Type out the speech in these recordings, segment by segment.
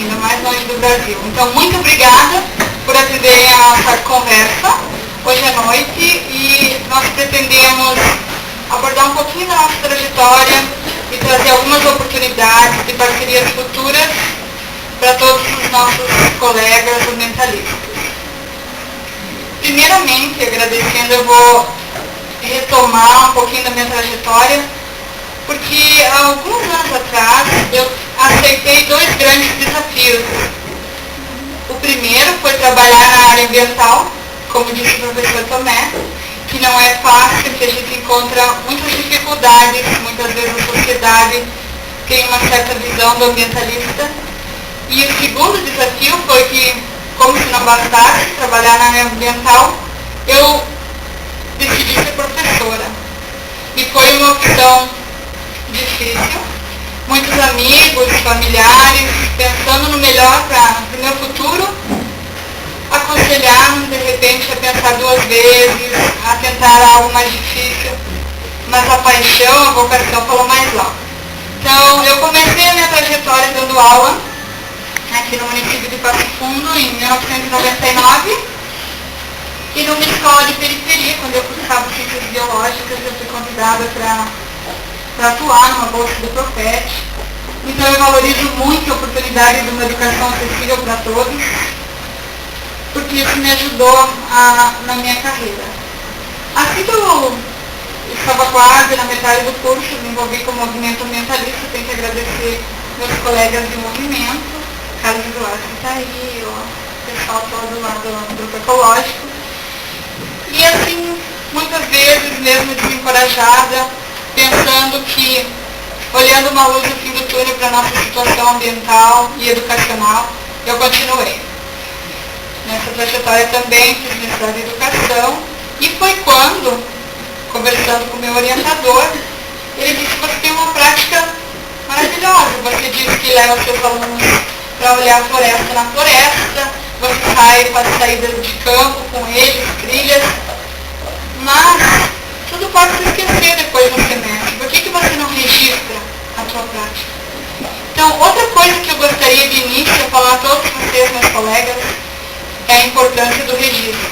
ainda mais longe do Brasil. Então, muito obrigada por atenderem a nossa conversa hoje à noite e nós pretendemos abordar um pouquinho da nossa trajetória e trazer algumas oportunidades de parcerias futuras para todos os nossos colegas ambientalistas. Primeiramente, agradecendo, eu vou retomar um pouquinho da minha trajetória, porque há alguns anos atrás eu aceitei dois grandes desafios. O primeiro foi trabalhar na área ambiental, como disse o professor Tomé, que não é fácil, que a gente encontra muitas dificuldades, muitas vezes a sociedade tem uma certa visão do ambientalista. E o segundo desafio foi que, como se não bastasse trabalhar na área ambiental, eu decidi ser professora. E foi uma opção difícil. Muitos amigos, familiares, pensando no melhor para o meu futuro, aconselharam de repente a pensar duas vezes, a tentar algo mais difícil. Mas a paixão, a vocação falou mais alto. Então, eu comecei a minha trajetória dando aula aqui no município de Passo Fundo, em 1999, e numa escola de periferia, quando eu cursava ciências biológicas, eu fui convidada para atuar numa bolsa do Profet. Então eu valorizo muito a oportunidade de uma educação acessível para todos, porque isso me ajudou na minha carreira. Assim que eu estava quase na metade do curso, me envolvi com o movimento ambientalista, tenho que agradecer meus colegas de movimento, Carlos Eduardo que está aí, o pessoal todo lá do grupo ecológico. E assim, muitas vezes mesmo desencorajada, pensando que, olhando uma luz no fim do túnel para a nossa situação ambiental e educacional, eu continuei. Nessa trajetória também fiz mestrado em educação, e foi quando, conversando com o meu orientador, ele disse: você tem uma prática maravilhosa, você disse que leva seus alunos para olhar a floresta na floresta, você sai para saídas de campo com eles, trilhas, mas tudo pode se esquecer depois do semestre. Por que você não registra a sua prática? Então, outra coisa que eu gostaria de início de falar a todos vocês, meus colegas, é a importância do registro.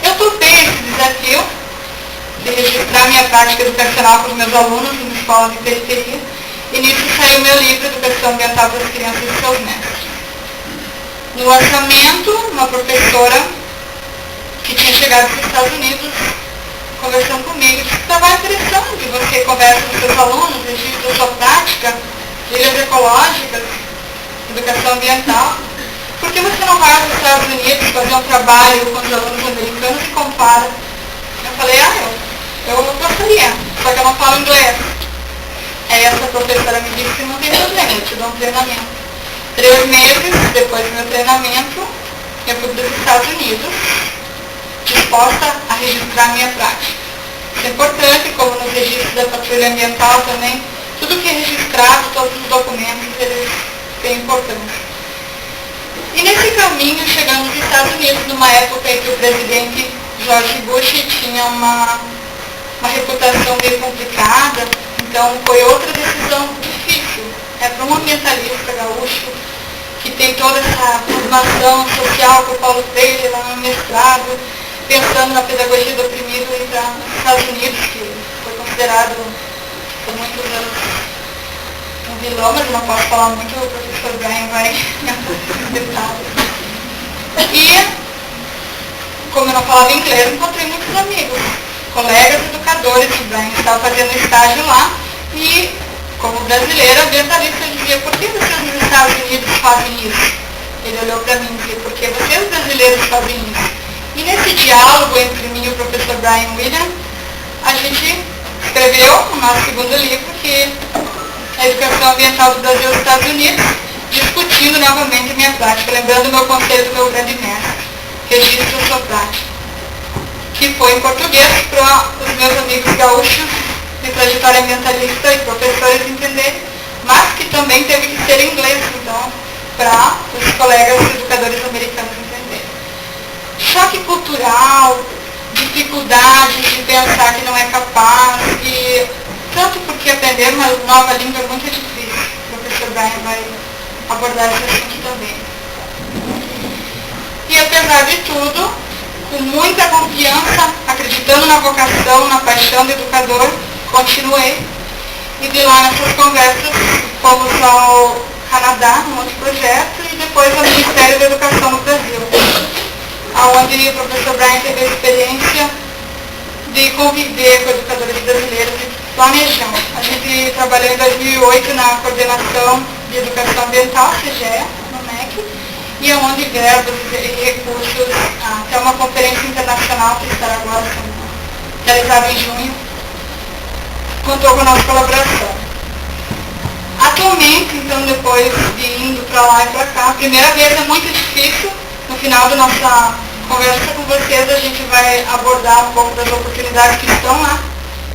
Eu topei esse desafio de registrar minha prática educacional com os meus alunos em uma escola de periferia, e nisso saiu meu livro Educação Ambiental para as Crianças e seus Mestres. No lançamento, uma professora que tinha chegado dos Estados Unidos, conversando comigo, disse: estava interessante, você conversa com seus alunos, registra a sua prática, trilhas ecológicas, educação ambiental, por que você não vai aos Estados Unidos fazer um trabalho com os alunos americanos e compara? Eu falei: eu gostaria, só que eu não falo inglês. Aí essa professora me disse que não tem problema, eu te dou um treinamento. 3 meses depois do meu treinamento, eu fui para os Estados Unidos, disposta a registrar minha prática. Isso é importante, como nos registros da patrulha ambiental também, tudo que é registrado, todos os documentos, eles têm importância. E nesse caminho, chegamos nos Estados Unidos, numa época em que o presidente George Bush tinha uma reputação meio complicada, então foi outra decisão difícil. É para um ambientalista gaúcho, que tem toda essa formação social com o Paulo Freire lá no mestrado, pensando na pedagogia do oprimido, e para os Estados Unidos, que foi considerado por muitos anos um vilão, mas não posso falar muito, o professor Brian vai me acrescentar. E, como eu não falava inglês, encontrei muitos amigos, colegas educadores. O Brian estava fazendo estágio lá, e como brasileira, ambientalista, eu dizia: por que vocês nos Estados Unidos fazem isso? Ele olhou para mim e disse: por que vocês brasileiros fazem isso? E nesse diálogo entre mim e o professor Brian William, a gente escreveu o nosso segundo livro, que é a Educação Ambiental do Brasil e dos Estados Unidos, discutindo novamente a minha prática, lembrando o meu conselho do meu grande mestre: registre a sua prática, que foi em português para os meus amigos gaúchos de trajetória ambientalista e professores entenderem, mas que também teve que ser em inglês, então, para os colegas educadores americanos entenderem. Choque cultural, dificuldade de pensar que não é capaz, e tanto porque aprender uma nova língua é muito difícil. O professor Brian vai abordar esse assunto também. E apesar de tudo, com muita confiança, acreditando na vocação, na paixão do educador, continuei. E de lá nessas conversas fomos ao Canadá, num outro projeto, e depois ao Ministério da Educação no Brasil, onde o professor Brian teve a experiência de conviver com educadores brasileiros e planejamos. A gente trabalhou em 2008 na coordenação de educação ambiental, CGE, no MEC, e é onde verbas e recursos, até uma conferência internacional que estará agora sendo realizada em junho, contou com a nossa colaboração. Atualmente, então, depois de indo para lá e para cá, a primeira vez é muito difícil. No final da nossa conversa com vocês, a gente vai abordar um pouco das oportunidades que estão lá,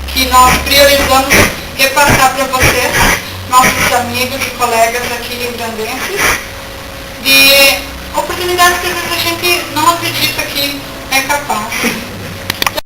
que nós priorizamos repassar para vocês, nossos amigos e colegas aqui rio-grandenses, de